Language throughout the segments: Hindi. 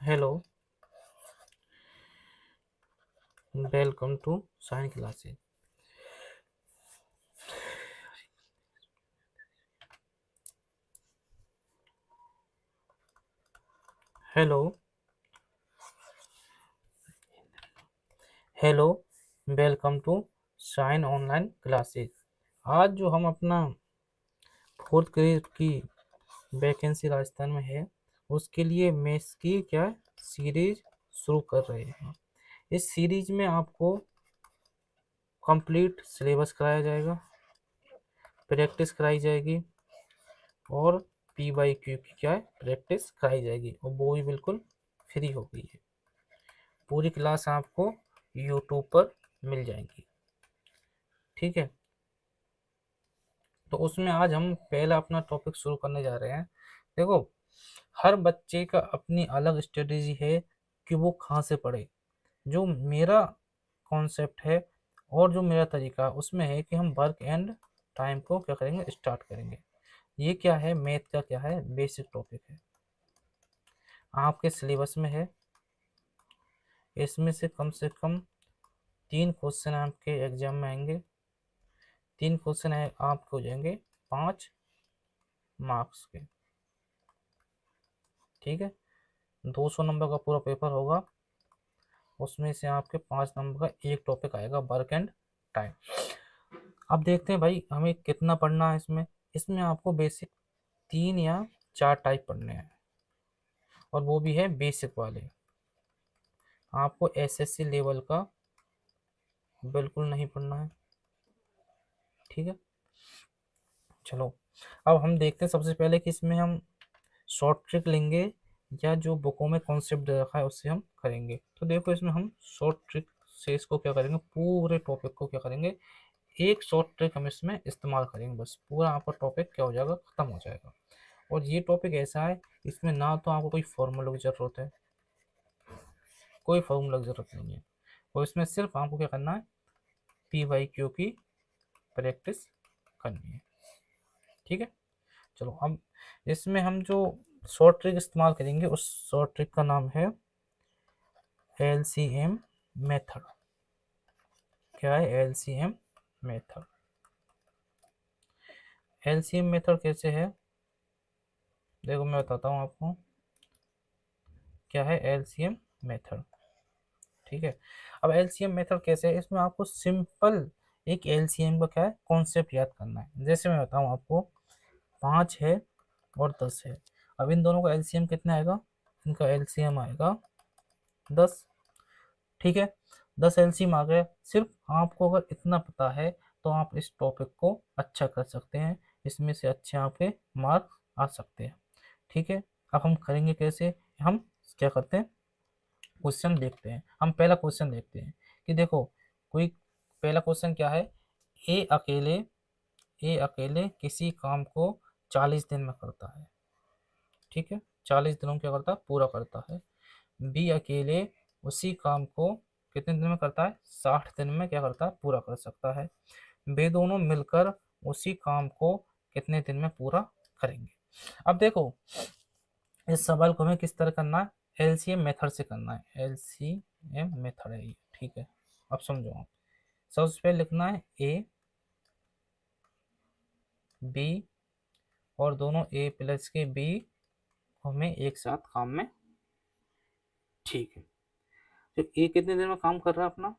Hello, welcome to science classes. Hello, hello, welcome to sign online classes. आज जो हम अपना फोर्थ ग्रेड की वैकेंसी राजस्थान में है, उसके लिए मैथ्स की क्या सीरीज शुरू कर रहे हैं। इस सीरीज में आपको कंप्लीट सिलेबस कराया जाएगा, प्रैक्टिस कराई जाएगी और पी वाई क्यू की क्या है प्रैक्टिस कराई जाएगी, और वो भी बिल्कुल फ्री हो गई है। पूरी क्लास आपको यूट्यूब पर मिल जाएंगी। ठीक है, तो उसमें आज हम पहला अपना टॉपिक शुरू करने जा रहे हैं। देखो, हर बच्चे का अपनी अलग स्ट्रेटेजी है कि वो कहाँ से पढ़े। जो मेरा कॉन्सेप्ट है और जो मेरा तरीका उसमें है कि हम वर्क एंड टाइम को क्या करेंगे, स्टार्ट करेंगे। ये क्या है, मैथ का क्या है, बेसिक टॉपिक है, आपके सिलेबस में है। इसमें से कम 3 क्वेश्चन आपके एग्जाम में आएंगे। 3 क्वेश्चन है आपके हो जाएंगे 5 मार्क्स के। ठीक है, 200 नंबर का पूरा पेपर होगा, उसमें से आपके 5 नंबर का एक टॉपिक आएगा, वर्क एंड टाइम। अब देखते हैं भाई हमें कितना पढ़ना है इसमें। इसमें आपको बेसिक 3 या 4 टाइप पढ़ने हैं, और वो भी है बेसिक वाले। आपको एसएससी लेवल का बिल्कुल नहीं पढ़ना है। ठीक है, चलो अब हम देखते हैं सबसे पहले कि इसमें हम शॉर्ट ट्रिक लेंगे या जो बुकों में कॉन्सेप्ट दे रखा है उससे हम करेंगे। तो देखो, इसमें हम शॉर्ट ट्रिक से इसको क्या करेंगे, पूरे टॉपिक को क्या करेंगे, एक शॉर्ट ट्रिक हम इसमें इस्तेमाल करेंगे, बस पूरा आपका टॉपिक क्या हो जाएगा, खत्म हो जाएगा। और ये टॉपिक ऐसा है, इसमें ना तो आपको कोई फॉर्मूला की जरूरत है, कोई फॉर्मूला की जरूरत नहीं है, और इसमें सिर्फ आपको क्या करना है, पी वाई क्यू की प्रैक्टिस करनी है। ठीक है, चलो अब इसमें हम जो शॉर्ट ट्रिक इस्तेमाल करेंगे उस शॉर्ट ट्रिक का नाम है एलसीएम मेथड। क्या है एलसीएम मेथड? एलसीएम मेथड कैसे है, देखो मैं बताता हूँ आपको क्या है एलसीएम मेथड। ठीक है, अब एलसीएम मेथड कैसे है, इसमें आपको सिंपल एक एलसीएम का क्या है कॉन्सेप्ट याद करना है। जैसे मैं बताऊँ आपको, 5 है और 10 है। अब इन दोनों का एलसीएम कितना आएगा, इनका एलसीएम आएगा 10। ठीक है, 10 एलसीएम आ गया। सिर्फ आपको अगर इतना पता है तो आप इस टॉपिक को अच्छा कर सकते हैं, इसमें से अच्छे आपके मार्क्स आ सकते हैं। ठीक है, अब हम करेंगे कैसे, हम क्या करते हैं, क्वेश्चन देखते हैं। हम पहला क्वेश्चन देखते हैं कि देखो, कोई पहला क्वेश्चन क्या है, ए अकेले ए अकेले किसी काम को 40 दिन में करता है। ठीक है, 40 दिनों में क्या करता है, पूरा करता है। बी अकेले उसी काम को कितने दिन में करता है, 60 दिन में क्या करता है, पूरा कर सकता है। वे दोनों मिलकर उसी काम को कितने दिन में पूरा करेंगे। अब देखो, इस सवाल को हमें किस तरह करना है, एलसीएम मेथड से करना है। एलसीएम मेथड है ये। ठीक है, अब समझो आप, सबसे पहले लिखना है ए बी, और दोनों ए प्लस के बी हमें एक साथ काम में। ठीक है, तो ए कितने दिन में काम कर रहा है अपना,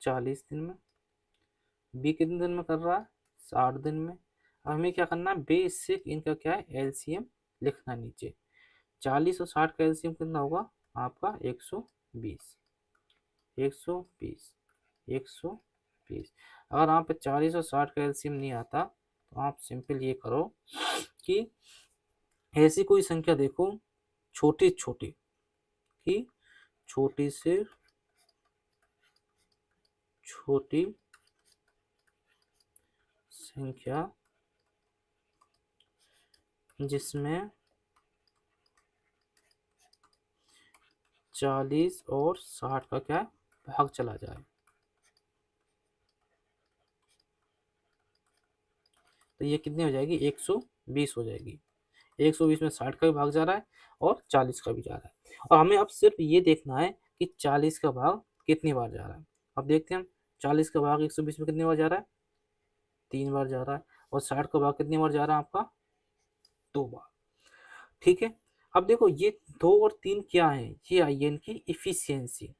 40 दिन में। बी कितने दिन में कर रहा है, 60 दिन में। अब हमें क्या करना है, बेसिक इनका क्या है एलसीएम लिखना है नीचे। 40 और 60 का एलसीएम कितना होगा आपका, 120। 120, 120। अगर आप पे 40 और 60 का एलसीएम नहीं आता तो आप सिंपल ये करो कि ऐसी कोई संख्या देखो छोटी छोटी, कि छोटी से छोटी संख्या जिसमें 40 और 60 का क्या भाग चला जाए। तो ये कितनी हो जाएगी, 120 हो जाएगी। 120 में 60 का भी भाग जा रहा है और 40 का भी जा रहा है। और हमें अब सिर्फ ये देखना है कि 40 का भाग कितनी बार जा रहा है। अब देखते हैं हम, 40 का भाग 120 में कितनी बार जा रहा है, 3 बार जा रहा है। और 60 का भाग कितनी बार जा रहा है आपका, 2 बार। ठीक है, अब देखो ये 2 और 3 क्या है, ये आई है इनकी इफिशियंसी।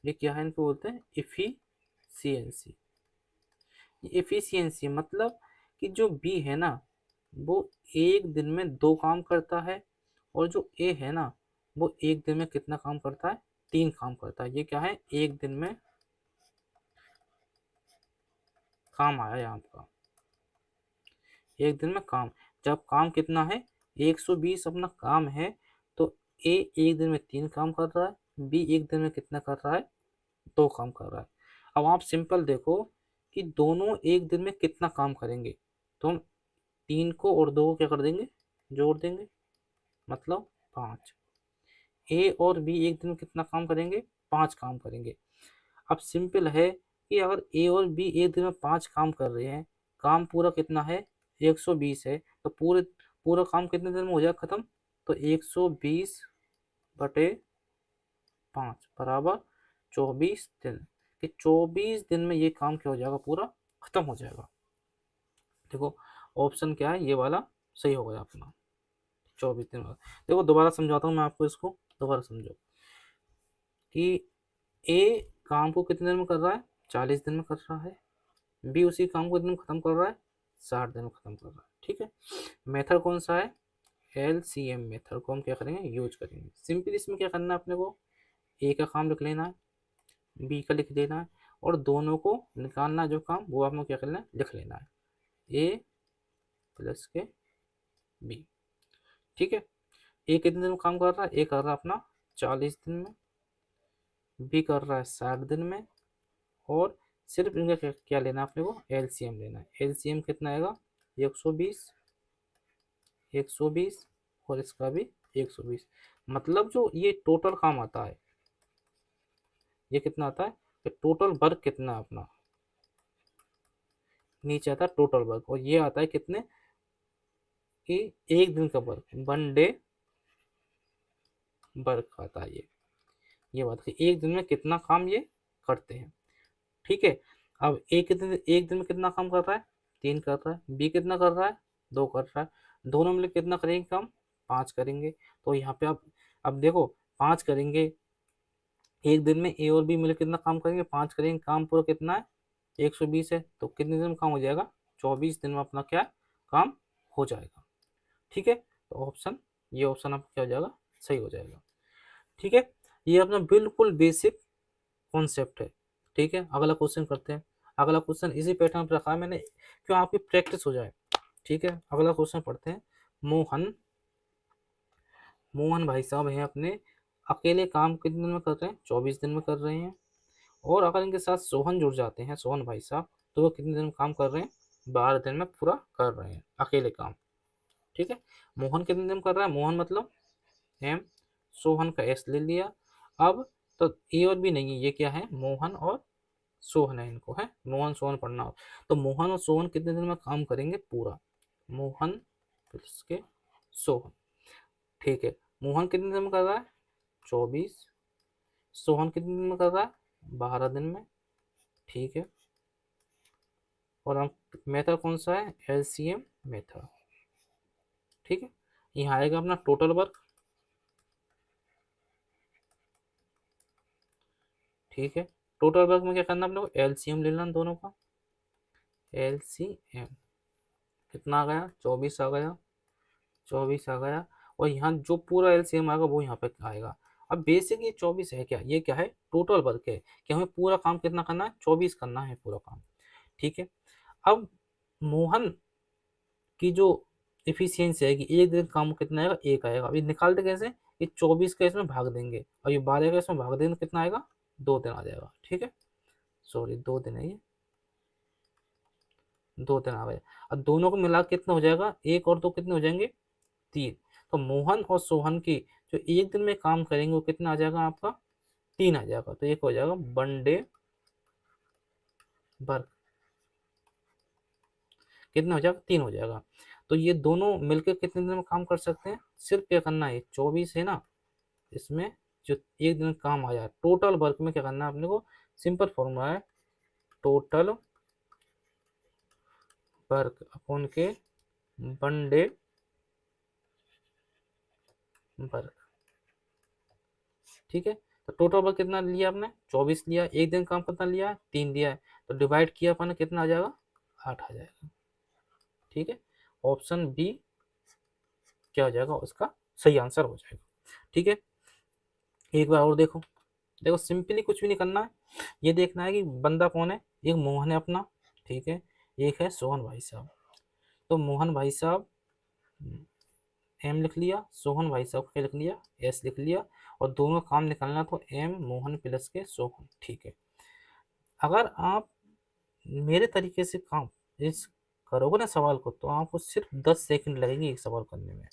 ये क्या है, इनको बोलते हैं इफिशियंसी। एफिशिएंसी मतलब कि जो बी है ना वो एक दिन में 2 काम करता है, और जो ए है ना वो एक दिन में कितना काम करता है, 3 काम करता है। ये क्या है, एक दिन में काम आया यहाँ आपका, एक दिन में काम। जब काम कितना है, 120 अपना काम है, तो ए एक दिन में 3 काम कर रहा है, बी एक दिन में कितना कर रहा है, 2 काम कर रहा है। अब आप सिंपल देखो कि दोनों एक दिन में कितना काम करेंगे, तो हम 3 को और 2 को क्या कर देंगे, जोड़ देंगे, मतलब 5। ए और बी एक दिन में कितना काम करेंगे, 5 काम करेंगे। अब सिंपल है कि अगर ए और बी एक दिन में 5 काम कर रहे हैं, काम पूरा कितना है, 120 है, तो पूरे पूरा काम कितने दिन में हो जाएगा खत्म, तो 120 बटे 5 बराबर 24 दिन। कि 24 दिन में ये काम क्या हो जाएगा, पूरा खत्म हो जाएगा। देखो ऑप्शन क्या है, ये वाला सही हो गया अपना, 24 दिन बाद। देखो दोबारा समझाता हूँ मैं आपको, इसको दोबारा समझो कि ए काम को कितने दिन में कर रहा है, 40 दिन में कर रहा है। बी उसी काम को कितने में खत्म कर रहा है, 60 दिन में खत्म कर रहा है। ठीक है, मेथड कौन सा है, LCM मेथड को हम क्या करेंगे, यूज करेंगे। सिंपल इसमें क्या करना है अपने को, ए का काम लिख लेना है, बी का लिख देना है, और दोनों को निकालना है जो काम, वो आपको क्या करना है, लिख लेना है, ए प्लस के बी। ठीक है, ए कितने दिन में काम कर रहा है, ए कर रहा है अपना 40 दिन में, बी कर रहा है 60 दिन में, और सिर्फ इनका क्या लेना है अपने को, एलसीएम लेना है। एलसीएम कितना आएगा, 120, 120 और इसका भी 120। मतलब जो ये टोटल काम आता है, ये कितना आता है, ये टोटल वर्क कितना है अपना, नीचे आता है टोटल वर्क, और ये आता है कितने, कि एक दिन का वर्क, 1 डे वर्क आता है ये बात है, एक दिन में कितना काम ये करते हैं। ठीक है, अब एक दिन में कितना काम कर रहा है, 3 कर रहा है। बी कितना कर रहा है, 2 कर रहा है। दोनों मिलकर कितना करेंगे काम, 5 करेंगे। तो यहाँ पे आप अब देखो 5 करेंगे, एक दिन में ए और बी मिलकर कितना काम करेंगे, 5 करेंगे। काम पूरा कितना है, 120 है, तो कितने दिन में काम हो जाएगा, 24 दिन में अपना क्या काम हो जाएगा। ठीक है, तो ऑप्शन, ये ऑप्शन आपका क्या हो जाएगा, सही हो जाएगा। ठीक है, ये अपना बिल्कुल बेसिक कॉन्सेप्ट है। ठीक है, अगला क्वेश्चन करते हैं। अगला क्वेश्चन इसी पैटर्न पर रखा है मैंने, क्यों आपकी प्रैक्टिस हो जाए। ठीक है, अगला क्वेश्चन पढ़ते हैं। मोहन मोहन भाई साहब हैं अपने, अकेले काम कितने दिन में कर रहे हैं, 24 दिन में कर रहे हैं। और अगर इनके साथ सोहन जुड़ जाते हैं, सोहन भाई साहब, तो वो कितने दिन में काम कर रहे हैं, 12 दिन में पूरा कर रहे हैं अकेले काम। ठीक है, मोहन कितने दिन में कर रहा है, मोहन मतलब एम, सोहन का एस ले लिया। अब तो ए और बी नहीं है, ये क्या है, मोहन और सोहन है, इनको है मोहन सोहन पढ़ना हो। तो मोहन और सोहन कितने दिन में काम करेंगे पूरा, मोहन प्लस के सोहन। ठीक है, मोहन कितने दिन में कर रहा है, 24। सोहन कितने दिन में कर रहा है, 12 दिन में। ठीक है, और हम मेथड कौन सा है, LCM मेथड। ठीक है, यहाँ आएगा अपना टोटल वर्क। ठीक है, टोटल वर्क में क्या करना अपने को, LCM ले लेना दोनों का, LCM कितना आ गया, 24 आ गया, 24 आ गया। और यहाँ जो पूरा एलसीएम आएगा वो यहाँ पे आएगा। अब बेसिक ये 24 है क्या, ये क्या है, टोटल वर्क है कि हमें पूरा काम कितना करना है, 24 करना है पूरा काम। ठीक है, अब मोहन की जो इफिशियंसी आएगी, एक दिन काम कितना आएगा, एक आएगा। अब ये निकालते कैसे, ये 24 का इसमें भाग देंगे, और ये 12 का इसमें भाग देंगे, कितना आएगा, 2 दिन आ जाएगा। ठीक है, सॉरी 2 दिन है ये, 2 दिन आ गया। अब दोनों को मिला के कितना हो जाएगा, एक और 2 कितने हो जाएंगे, 3। तो मोहन और सोहन की जो एक दिन में काम करेंगे वो कितना आ जाएगा आपका, 3 आ जाएगा। तो एक हो जाएगा 1 डे वर्क, कितना हो जाएगा, 3 हो जाएगा। तो ये दोनों मिलकर कितने दिन में काम कर सकते हैं? सिर्फ क्या करना है, 24 है ना, इसमें जो एक दिन काम आया टोटल वर्क में क्या करना है अपने को? सिंपल फॉर्मूला है, टोटल वर्क अपॉन के वन डे वर्क। ठीक है, तो टोटल वर्क कितना लिया आपने? 24 लिया। एक दिन काम कितना लिया? 3 दिया है, तो डिवाइड किया अपन कितना आ जाएगा? 8 आ जाएगा। ठीक है, ऑप्शन बी क्या हो जाएगा उसका सही आंसर हो जाएगा। ठीक है, एक बार और देखो। देखो सिंपली कुछ भी नहीं करना है, ये देखना है कि बंदा कौन है। एक मोहन है अपना, ठीक है, एक है सोहन भाई साहब। तो मोहन भाई साहब एम लिख लिया, सोहन भाई साहब क्या लिख लिया? एस लिख लिया। और दोनों काम निकालना तो एम मोहन प्लस के सोहन। ठीक है, अगर आप मेरे तरीके से काम इस करोगे ना सवाल को, तो आपको सिर्फ 10 सेकंड लगेंगे एक सवाल करने में।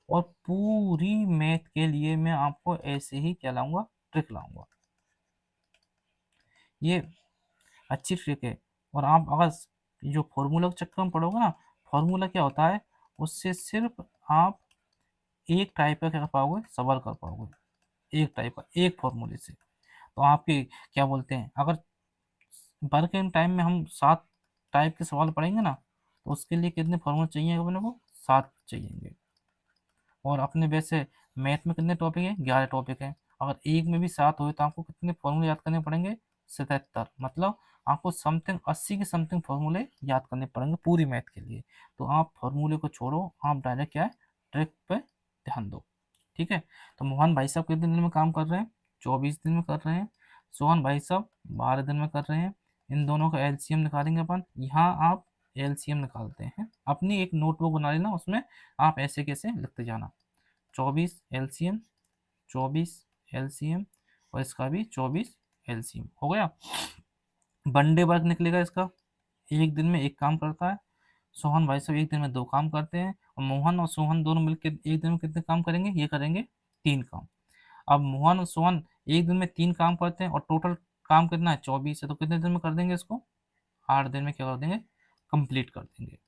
और पूरी मैथ के लिए मैं आपको ऐसे ही क्या लाऊंगा? ट्रिक लाऊंगा। ये अच्छी ट्रिक है। और आप अगर जो फॉर्मूला के चक्कर में पढ़ोगे ना, फॉर्मूला क्या होता है, उससे सिर्फ आप एक टाइप का क्या कर पाओगे? सवाल कर पाओगे, एक टाइप का, एक फॉर्मूले से। तो आपके क्या बोलते हैं, अगर वर्क इन टाइम में हम 7 टाइप के सवाल पढ़ेंगे ना, तो उसके लिए कितने फॉर्मूले चाहिए अपने को? 7 चाहिए। और अपने वैसे मैथ में कितने टॉपिक हैं? 11 टॉपिक हैं। अगर एक में भी 7 हुए तो आपको कितने फॉर्मूले याद करने पड़ेंगे? 77। मतलब आपको समथिंग 80 के समथिंग फॉर्मूले याद करने पड़ेंगे पूरी मैथ के लिए। तो आप फॉर्मूले को छोड़ो, आप डायरेक्ट क्या है, ट्रिक पे ध्यान दो। ठीक है, तो मोहन भाई साहब कितने दिन में काम कर रहे हैं? 24 दिन में कर रहे हैं। सोहन भाई साहब 12 दिन में कर रहे हैं। इन दोनों का एलसीएम निकालेंगे अपन। यहाँ आप एलसीएम निकालते हैं, अपनी एक नोटबुक बना लेना, उसमें आप ऐसे कैसे लिखते जाना। 24 एलसीएम, 24 एलसीएम, और इसका भी 24 एलसीएम हो गया। वनडे वर्क निकलेगा इसका, एक दिन में एक काम करता है। सोहन भाई साहब एक दिन में 2 काम करते हैं। और मोहन और सोहन दोनों मिलकर एक दिन में कितने काम करेंगे? ये करेंगे 3 काम। अब मोहन और सोहन एक दिन में 3 काम करते हैं, और टोटल काम कितना है? 24 है, तो कितने दिन में कर देंगे इसको? 8 दिन में क्या कर देंगे? कंप्लीट कर देंगे।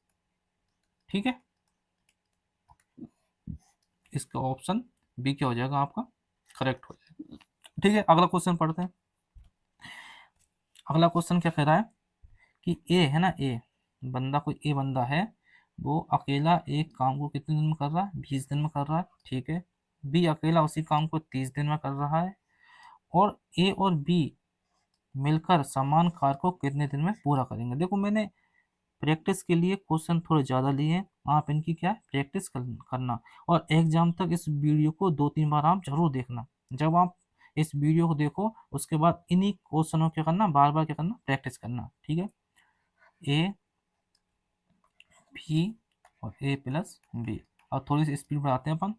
ठीक है, इसका ऑप्शन बी क्या हो जाएगा आपका? करेक्ट हो जाएगा। ठीक है, अगला क्वेश्चन पढ़ते हैं। अगला क्वेश्चन क्या कह रहा है कि ए है ना, ए बंदा, कोई ए बंदा है, वो अकेला एक काम को कितने दिन में कर रहा है? 20 दिन में कर रहा है। ठीक है, बी अकेला उसी काम को 30 दिन में कर रहा है। और ए और बी मिलकर समान कार्य को कितने दिन में पूरा करेंगे? देखो मैंने प्रैक्टिस के लिए क्वेश्चन थोड़े ज़्यादा लिए हैं, आप इनकी क्या प्रैक्टिस करना। और एग्जाम तक इस वीडियो को 2-3 बार आप जरूर देखना। जब आप इस वीडियो को देखो, उसके बाद इन्हीं क्वेश्चनों क्या करना, बार बार क्या करना, प्रैक्टिस करना। ठीक है, ए बी और ए प्लस बी। अब थोड़ी सी स्पीड बढ़ाते हैं अपन।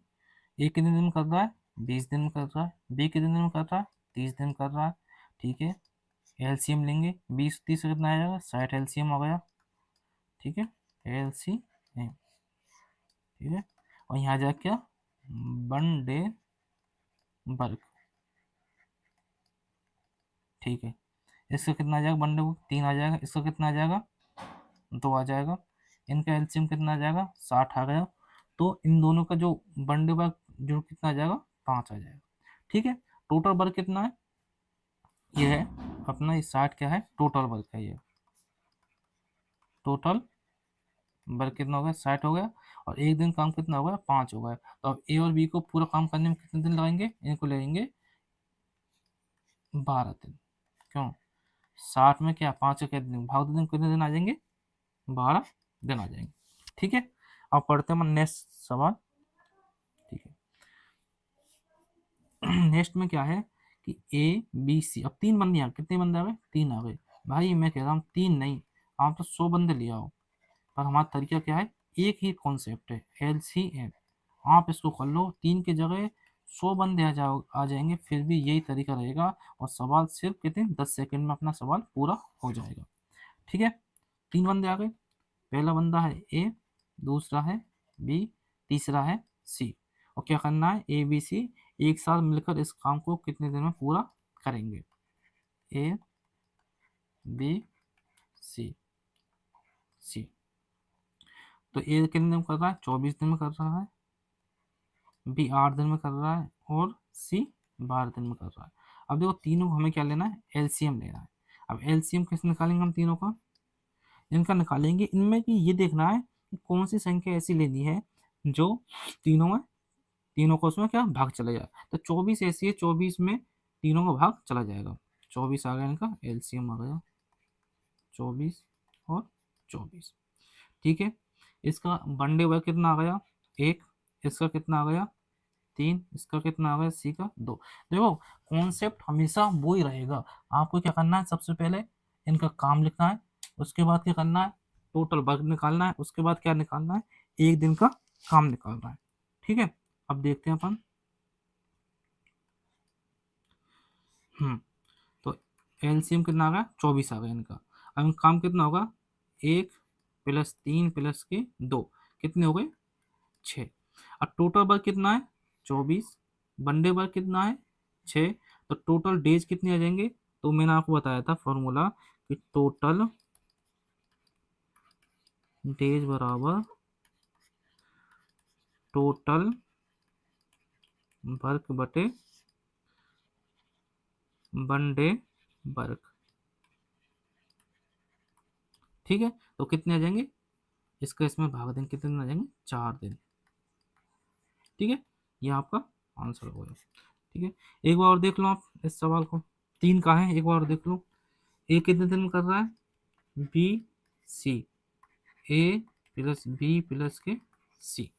ए कितने दिन में कर रहा है? 20 दिन में कर रहा है। बी कितने दिन में कर रहा है? 30 दिन कर रहा है। ठीक है, एलसीएम लेंगे, 20 30 से कितना आ जाएगा? 60 एलसीएम हो गया। ठीक है, एलसीएम। ठीक है, और यहाँ जाए क्या? One day work. ठीक है, इसका कितना आ जाएगा? वन डे वर्क 3 आ जाएगा। इसका कितना आ जाएगा? 2 आ जाएगा। इनका एलसीएम कितना आ जाएगा? 60 आ गया। तो इन दोनों का जो वन डे वर्क जो कितना आ जाएगा? 5 आ जाएगा। ठीक है, टोटल वर्क कितना है? ये है अपना, ये 60 क्या है? टोटल वर्क है ये। टोटल वर्क कितना हो गया? 60 हो गया। और एक दिन काम कितना हो गया? 5 हो गया। तो अब ए और बी को पूरा काम करने में कितने दिन लगाएंगे? इनको लगेंगे 12 दिन। क्यों? 60 में क्या 5 के दिन भाग दो, दिन कितने दिन आ जाएंगे? 12 दिन आ जाएंगे। ठीक है, अब पढ़ते हैं नेक्स्ट सवाल। ठीक है, नेक्स्ट में क्या है कि ए बी सी, अब 3 बंदे आ, कितने बंदे आ गए? 3 आ गए। भाई मैं कह रहा हूँ 3 नहीं, आप तो 100 बंदे ले आओ। पर हमारा तरीका क्या है, एक ही कॉन्सेप्ट है, LCM। आप इसको कर लो, 3 की जगह 100 बंदे आ जाएंगे, फिर भी यही तरीका रहेगा। और सवाल सिर्फ कितने 10 सेकंड में अपना सवाल पूरा हो जाएगा। ठीक है, 3 बंदे आ गए। पहला बंदा है ए, दूसरा है बी, तीसरा है सी। और क्या करना है, ए बी सी एक साथ मिलकर इस काम को कितने दिन में पूरा करेंगे? ए बी सी सी। तो ए कितने दिन में कर रहा है, 24 दिन में कर रहा है, बी 8 दिन में कर रहा है, और सी 12 दिन में कर रहा है। अब देखो तीनों को हमें क्या लेना है, एलसीएम लेना है। अब एलसीएम कैसे निकालेंगे हम तीनों का, इनका निकालेंगे इनमें कि ये देखना है कि कौन सी संख्या ऐसी लेनी है जो तीनों में, तीनों को उसमें क्या भाग चला जाए। तो 24 ऐसी है, 24 में तीनों का भाग चला जाएगा। 24 आ गया, इनका एलसीएम आ गया 24 और 24। ठीक है, इसका वनडे वर्क कितना आ गया, एक, इसका कितना आ गया, तीन, इसका कितना आ गया, सी का दो। देखो कॉन्सेप्ट हमेशा वो ही रहेगा। आपको क्या करना है, सबसे पहले इनका काम लिखना है, उसके बाद क्या करना है, टोटल वर्क निकालना है, उसके बाद क्या निकालना है, एक दिन का काम निकालना है। ठीक है, अब देखते हैं अपन। तो एलसीएम कितना आ गया, 24 आ गया इनका। अब इनका काम कितना होगा, एक प्लस तीन प्लस के दो, कितने हो गए, 6। अब टोटल वर्क कितना है, 24, वनडे वर्क कितना है, 6। तो टोटल डेज कितने आ जाएंगे, तो मैंने आपको बताया था फॉर्मूला कि टोटल डेज बराबर टोटल वर्क बटे वनडे वर्क। ठीक है, तो कितने आ जाएंगे, इसका इसमें भाग देंगे, कितने दिन आ जाएंगे, 4 दिन। ठीक है, ये आपका आंसर हो गया। ठीक है, एक बार और देख लो आप इस सवाल को, तीन का है, एक बार और देख लो। ए कितने दिन में कर रहा है, बी सी, ए प्लस बी प्लस के सी।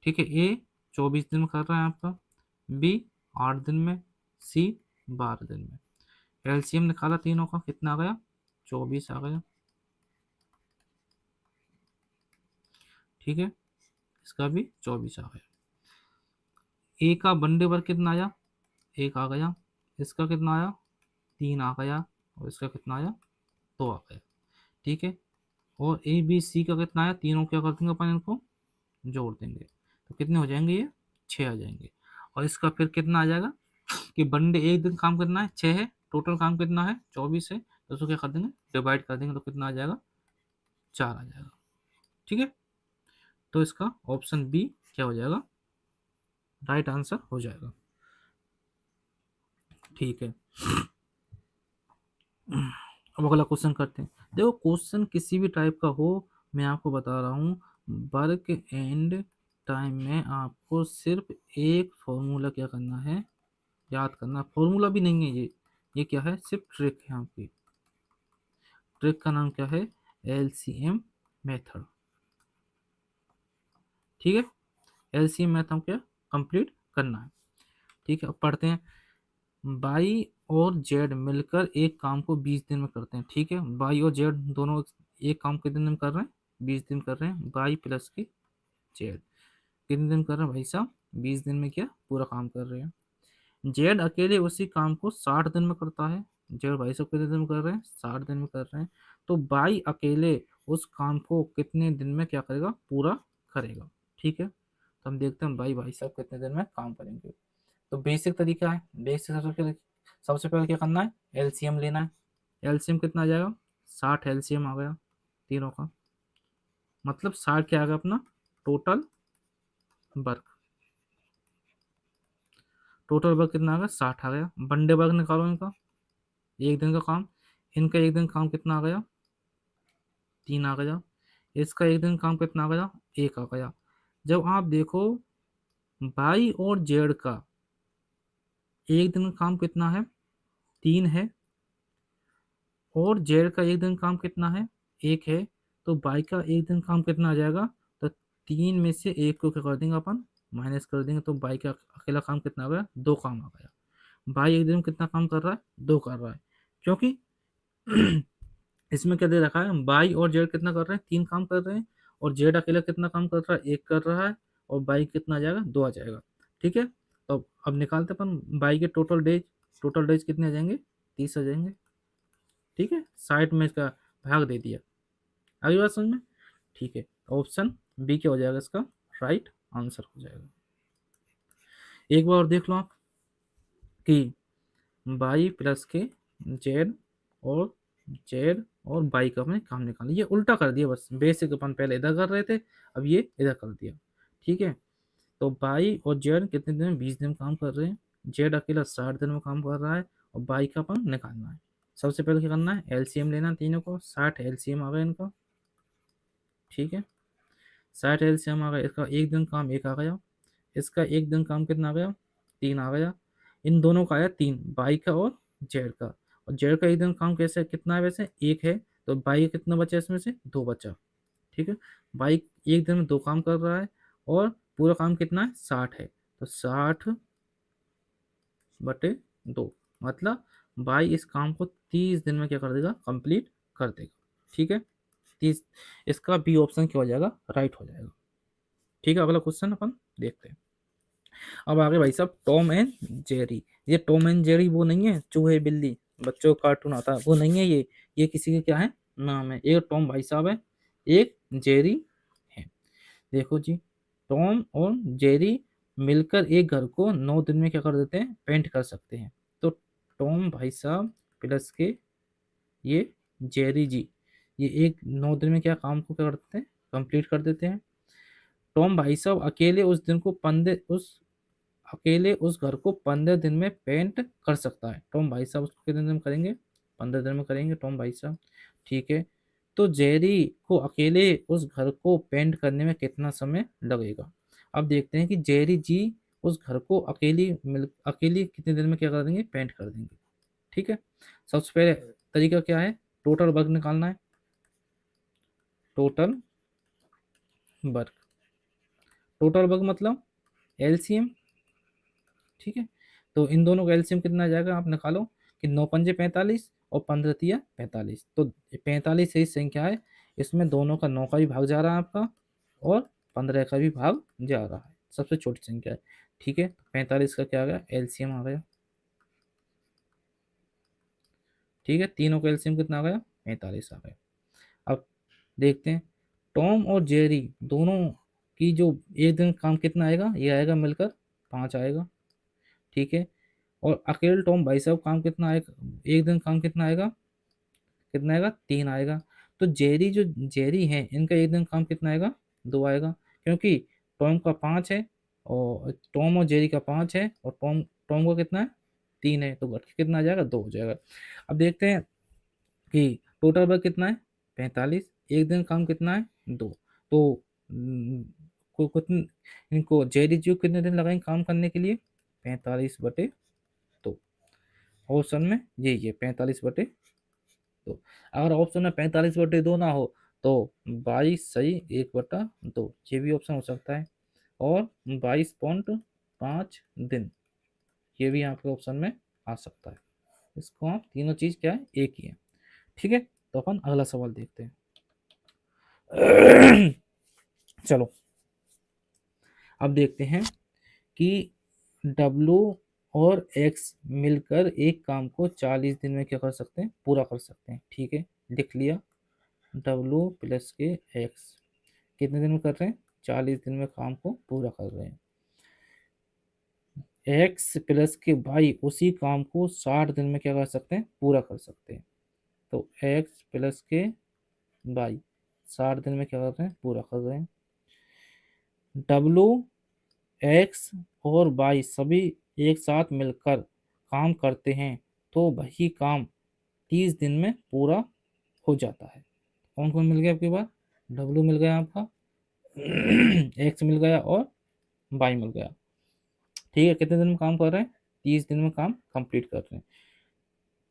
ठीक है, ए 24 दिन में कर रहा है आपका, बी 8 दिन में, सी 12 दिन में। एलसीएम निकाला तीनों का, कितना आ गया, 24 आ गया। ठीक है, इसका भी 24 आ गया। ए का वनडे वर्क कितना आया, एक आ गया, इसका कितना आया, 3 आ गया, और इसका कितना आया, 2 आ गया। ठीक है, और ए बी सी का कितना आया, तीनों क्या कर देंगे अपन, इनको जोड़ देंगे, तो कितने हो जाएंगे, ये 6 आ जाएंगे। और इसका फिर कितना आ जाएगा कि वनडे एक दिन काम करना है, 6 है, टोटल काम कितना है, 24 है, तो उसको क्या कर देंगे, डिवाइड कर देंगे, तो कितना आ जाएगा, 4 आ जाएगा। ठीक है, तो इसका ऑप्शन बी क्या हो जाएगा, राइट आंसर हो जाएगा। ठीक है, अब अगला क्वेश्चन करते हैं। देखो क्वेश्चन किसी भी टाइप का हो, मैं आपको बता रहा हूँ, वर्क एंड टाइम में आपको सिर्फ एक फॉर्मूला क्या करना है, याद करना। फॉर्मूला भी नहीं है ये क्या है, सिर्फ ट्रिक है आपकी। ट्रिक का नाम क्या है, एलसीएम मेथड। ठीक है, एलसीएम मेथड क्या कंप्लीट करना है। ठीक है, अब पढ़ते हैं। बाई और जेड मिलकर एक काम को 20 दिन में करते हैं। ठीक है, बाई और जेड दोनों एक काम कितने दिन में कर रहे हैं, 20 दिन कर रहे हैं। बाई प्लस की जेड कितने दिन कर रहे हैं भाई साहब, 20 दिन में क्या पूरा काम कर रहे हैं। जेड अकेले उसी काम को 60 दिन में करता है। जेड भाई साहब कितने दिन में कर रहे हैं, 60 दिन में कर रहे हैं। तो बाई अकेले उस काम को कितने दिन में क्या करेगा, पूरा करेगा। ठीक है, तो हम देखते हैं भाई साहब कितने दिन में काम करेंगे। तो बेसिक तरीका है, बेसिक सबसे पहले क्या करना है, एलसीएम लेना है। एलसीएम कितना आ जाएगा, 60 एलसीएम आ गया तीनों का, मतलब 60 क्या आ गया अपना, टोटल वर्क। टोटल वर्क कितना आ गया, 60 आ गया। वनडे वर्क निकालो इनका, एक दिन का काम। इनका एक दिन काम कितना आ गया, 3 आ गया। इसका एक दिन काम कितना आ गया, 1 आ गया। जब आप देखो बाई और जेड का एक दिन का काम कितना है, 3 है, और जेड का एक दिन काम कितना है, 1 है। तो बाई का एक दिन काम कितना आ जाएगा, तो 3 में से 1 को क्या कर देंगे अपन, माइनस कर देंगे, तो बाई का अकेला काम कितना आ गया, 2 काम आ गया। बाई एक दिन में कितना काम कर रहा है, 2 कर रहा है, क्योंकि इसमें क्या दे रखा है, बाई और जेड कितना कर रहे हैं, 3 काम कर रहे हैं, और जेड अकेला कितना काम कर रहा है, 1 कर रहा है, और बाई कितना आ जाएगा, 2 आ जाएगा। ठीक है, तो अब निकालते अपन बाई के टोटल डेज। टोटल डेज कितने आ जाएंगे, 30 आ जाएंगे। ठीक है, 60 में इसका भाग दे दिया। आगे बात समझ में। ठीक है, ऑप्शन बी क्या हो जाएगा, इसका राइट आंसर हो जाएगा। एक बार और देख लो आप कि बाई प्लस के जेड और जेड और बाई का अपने काम निकालना। ये उल्टा कर दिया, बस बेसिक अपन पहले इधर कर रहे थे, अब ये इधर कर दिया। ठीक है, तो बाई और जेड कितने दिन में, 20 दिन में काम कर रहे हैं। जेड अकेला 60 दिन में काम कर रहा है, और बाई का अपन निकालना है। सबसे पहले क्या करना है, एलसीएम लेना है तीनों को। 60 एलसीएम आ गया इनका। ठीक है, 60 एलसीएम आ गया। इसका एक दिन काम एक आ गया, इसका एक दिन काम कितना आ गया, 3 आ गया। इन दोनों का आया 3, बाई का और जेड का। और जेड का एक दिन काम कैसे कितना है, वैसे 1 है, तो बाई का कितना बचा, इसमें से 2 बचा। ठीक है, बाई एक दिन में 2 काम कर रहा है, और पूरा काम कितना है, 60 है, तो 60/2, मतलब बाई इस काम को 30 दिन में क्या कर देगा, कंप्लीट कर देगा। ठीक है, 30, इसका बी ऑप्शन क्या हो जाएगा, राइट हो जाएगा। ठीक है, अगला क्वेश्चन अपन देखते हैं। अब आगे भाई साहब, टॉम एंड जेरी। ये टॉम एंड जेरी वो नहीं है चूहे बिल्ली, बच्चों का कार्टून आता है, वो नहीं है ये किसी के क्या है, नाम है। एक टॉम भाई साहब है, एक जेरी है। देखो जी, टॉम और जेरी मिलकर एक घर को 9 दिन में क्या कर देते हैं, पेंट कर सकते हैं। तो टॉम भाई साहब प्लस के ये जेरी जी, ये एक 9 दिन में क्या काम को क्या करते हैं, कंप्लीट कर देते हैं। टॉम भाई साहब अकेले उस घर को 15 दिन में पेंट कर सकता है। टॉम भाई साहब उसको कितने दिन में करेंगे, 15 दिन में करेंगे टॉम भाई साहब। ठीक है, तो जेरी को अकेले उस घर को पेंट करने में कितना समय लगेगा। अब देखते हैं कि जेरी जी उस घर को अकेली कितने दिन में क्या कर देंगे, पेंट कर देंगे। ठीक है, सबसे पहले तरीका क्या है, टोटल वर्क निकालना है। टोटल वर्क, टोटल वर्क मतलब एलसीएम। ठीक है, तो इन दोनों का एलसीएम कितना आ जाएगा, आप निकालो कि 9 पंजे 45 और 15 तिया 45, तो 45 सही संख्या है। इसमें दोनों का 9 का भी भाग जा रहा है आपका, और 15 का भी भाग जा रहा है, सबसे छोटी संख्या है। ठीक है, 45 का क्या आ गया, एलसीएम आ गया। ठीक है, तीनों का एलसीएम कितना आ गया, 45 आ गया। अब देखते हैं, टॉम और जेरी दोनों की जो एक दिन काम कितना आएगा, ये आएगा मिलकर 5 आएगा। ठीक है, और अकेले टॉम भाई साहब काम कितना आएगा, एक दिन काम कितना आएगा, कितना आएगा, 3 आएगा। तो जेरी है, इनका एक दिन काम कितना आएगा, 2 आएगा, क्योंकि टॉम का 5 है, और टॉम और जेरी का 5 है, और टॉम टॉम का कितना है, 3 है, तो घट के कितना आ जाएगा, 2 हो जाएगा। अब देखते हैं कि टोटल वर्क कितना है, 45, एक दिन काम कितना है, 2, तो कितने, इनको जेडी जी को कितने दिन लगाएंगे काम करने के लिए, 45/2। ऑप्शन में यही है, 45/2। अगर ऑप्शन में 45/2 ना हो, तो 22 सही 1/2, ये भी ऑप्शन हो सकता है। और 22.5 दिन, ये भी यहाँ पे ऑप्शन में आ सकता है। इसको आप तीनों चीज क्या है, एक ही है। ठीक है, तो अपन अगला सवाल देखते हैं। चलो, अब देखते हैं कि डब्लू और एक्स मिलकर एक काम को 40 दिन में क्या कर सकते हैं, पूरा कर सकते हैं। ठीक है, लिख लिया, डब्लू प्लस के एक्स कितने दिन में कर रहे हैं, 40 दिन में काम को पूरा कर रहे हैं। एक्स प्लस के वाई उसी काम को 60 दिन में क्या कर सकते हैं, पूरा कर सकते हैं। तो एक्स प्लस के वाई 60 दिन में क्या कर रहे हैं, पूरा कर रहे हैं। डब्लू एक्स और वाई सभी एक साथ मिलकर काम करते हैं, तो वही काम 30 दिन में पूरा हो जाता है। कौन कौन मिल गया आपके पास, डब्लू मिल गया आपका, एक्स मिल गया, और वाई मिल गया। ठीक है, कितने दिन में काम कर रहे हैं, 30 दिन में काम कंप्लीट कर रहे हैं।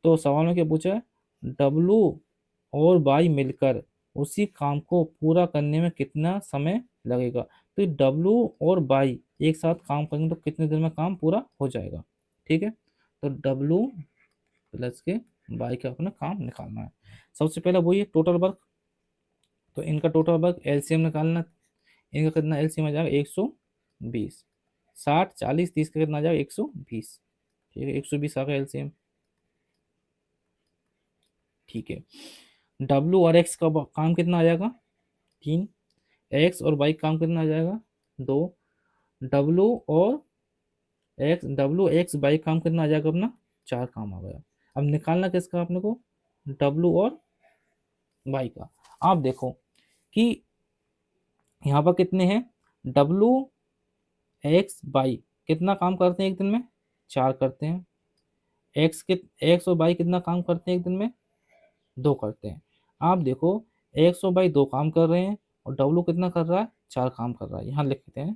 तो सवाल में क्या पूछा है, डब्लू और वाई मिलकर उसी काम को पूरा करने में कितना समय लगेगा। तो डब्लू और वाई एक साथ काम करेंगे तो कितने दिन में काम पूरा हो जाएगा। ठीक है, तो डब्लू प्लस के वाई का अपना काम निकालना है। सबसे पहला वही है टोटल वर्क, तो इनका टोटल वर्क एलसीएम निकालना। इनका कितना एलसीएम आ जाएगा, 120, 60 40 30 का कितना आ जाएगा, 120। ठीक है, 120 आ गया एलसीएम। ठीक है, डब्लू और एक्स का काम कितना आ जाएगा, 3, एक्स और वाई काम कितना आ जाएगा, 2, डब्लू और एक्स वाई काम कितना आ जाएगा अपना, 4 काम आ गया। अब निकालना किसका अपने को, डब्लू और बाई का। आप देखो कि यहाँ पर कितने हैं, डब्लू एक्स बाई कितना काम करते हैं एक दिन में, 4 करते हैं। एक्स और बाई कितना काम करते हैं एक दिन में, 2 करते हैं। आप देखो एक्स और बाई 2 काम कर रहे हैं और डब्लू कितना कर रहा है, 4 काम कर रहा है। यहाँ लिखते हैं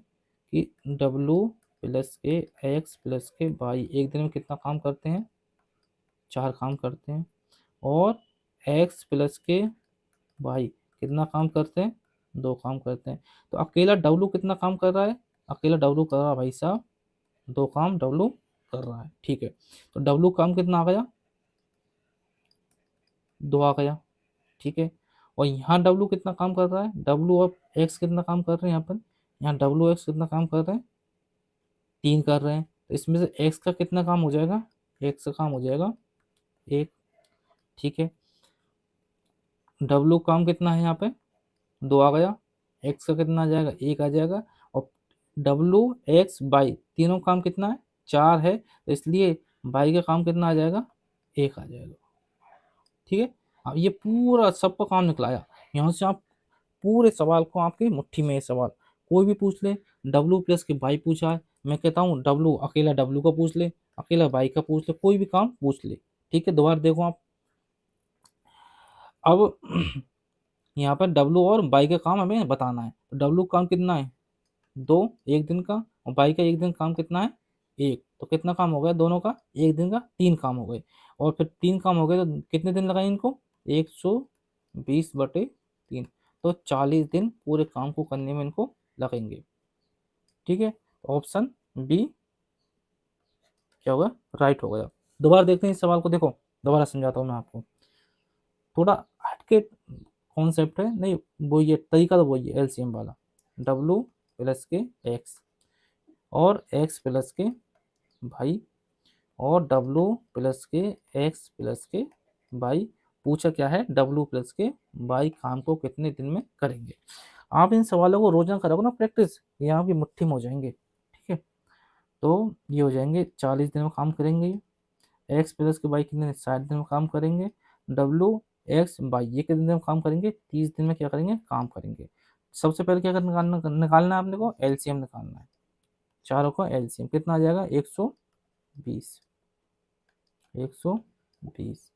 कि डब्लू प्लस के एक्स प्लस के बाई एक दिन में कितना काम करते हैं, 4 काम करते हैं। और एक्स प्लस के बाई कितना काम करते हैं, 2 काम करते हैं। तो अकेला डब्लू कितना काम कर रहा है, अकेला डब्लू कर रहा है भाई साहब 2 काम डब्लू कर रहा है। ठीक है, तो डब्लू काम कितना आ गया, 2 आ गया। ठीक है, और यहाँ डब्लू कितना काम कर रहा है, डब्लू और एक्स कितना काम कर रहे हैं यहाँ पर, यहाँ डब्लू एक्स कितना काम कर रहे हैं, 3 कर रहे हैं। तो इसमें से एक्स का कितना काम हो जाएगा, एक्स का काम हो जाएगा 1। ठीक है, डब्लू काम कितना है यहाँ पे, 2 आ गया। एक्स का कितना आ जाएगा, 1 आ जाएगा। और डब्लू एक्स बाई तीनों काम कितना है, 4 है, तो इसलिए बाई का काम कितना आ जाएगा, 1 आ जाएगा। ठीक है, अब ये पूरा सबका काम निकलाया। यहाँ से आप पूरे सवाल को आपकी मुट्ठी में, ये सवाल कोई भी पूछ ले, डब्लू प्लस के बाई पूछा है, मैं कहता हूँ डब्लू अकेला डब्लू का पूछ ले, अकेला बाई का पूछ ले, कोई भी काम पूछ ले। ठीक है, दोबारा देखो आप। अब यहाँ पर डब्लू और बाई का काम हमें बताना है। तो डब्लू काम कितना है, 2 एक दिन का, और बाई का एक दिन काम कितना है, 1। तो कितना काम हो गया दोनों का, एक दिन का 3 काम हो गए। और फिर 3 काम हो गए तो कितने दिन लगाए इनको, 120/3, तो 40 दिन पूरे काम को करने में इनको लगेंगे। ठीक है, ऑप्शन बी क्या होगा, राइट हो गया। दोबारा देखते हैं इस सवाल को, देखो दोबारा समझाता हूँ मैं आपको, थोड़ा हटके कॉन्सेप्ट है, नहीं वो ये तरीका तो वही है एलसीएम वाला। डब्लू प्लस के एक्स और एक्स प्लस के भाई और डब्लू प्लस के एक्स प्लस के बाई, पूछा क्या है, डब्लू प्लस के बाई काम को कितने दिन में करेंगे। आप इन सवालों को रोजाना करोगे ना प्रैक्टिस, ये आपकी मुट्ठी में हो जाएंगे। ठीक है, तो ये हो जाएंगे 40 दिन में काम करेंगे। एक्स प्लस के बाई कितने दिन, 60 दिन में काम करेंगे। डब्लू एक्स बाई ये कितने दिन में काम करेंगे, 30 दिन में क्या करेंगे, काम करेंगे। सबसे पहले क्या निकालना है आपने को, एलसीएम निकालना है। चारों का एलसीएम कितना आ जाएगा, 120, 120,